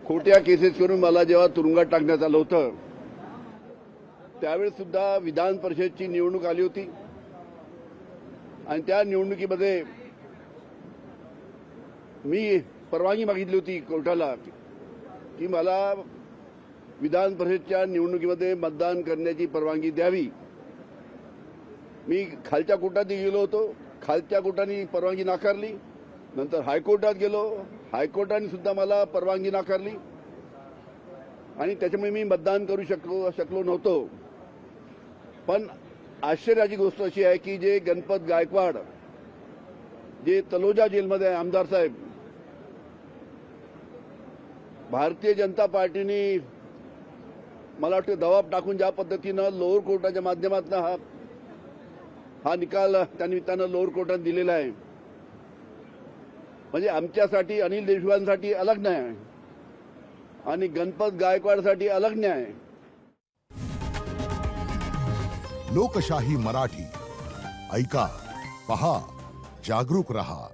खोट्या केसेस करून मला जेव्हा तुरुंगात टाकण्यात आलं होतं त्यावेळेस सुद्धा विधान परिषदची निवडणूक आली होती आणि त्या निवडणुकीमध्ये मी परवानगी मागितली होती कोर्टाला की मला विधान परिषदच्या निवडणुकीमध्ये मतदान करण्याची परवानगी द्यावी। मी खालच्या कोर्टात गेलो होतो, खालच्या कोर्टाने परवानगी नाकारली। नंतर हायकोर्टात गेलो, हायकोर्टाने सुद्धा मला परवानगी नाकारली आणि त्याच्यामुळे मी मतदान करू शकलो नव्हतो। पण आश्चर्याची गोष्ट अशी आहे की जे गणपत गायकवाड जे तलोजा जेलमध्ये आहे आमदार साहेब, भारतीय जनता पार्टीने मला वाटतं दबाव टाकून ज्या पद्धतीनं लोअर कोर्टाच्या माध्यमातून हा निकाल त्या निमित्तानं लोअर कोर्टाने दिलेला आहे, म्हणजे आमच्यासाठी अनिल देशमुखांसाठी अलग न्याय आणि गणपत गायकवाडसाठी अलग न्याय। लोकशाही मराठी ऐका, पहा, जागरूक रहा।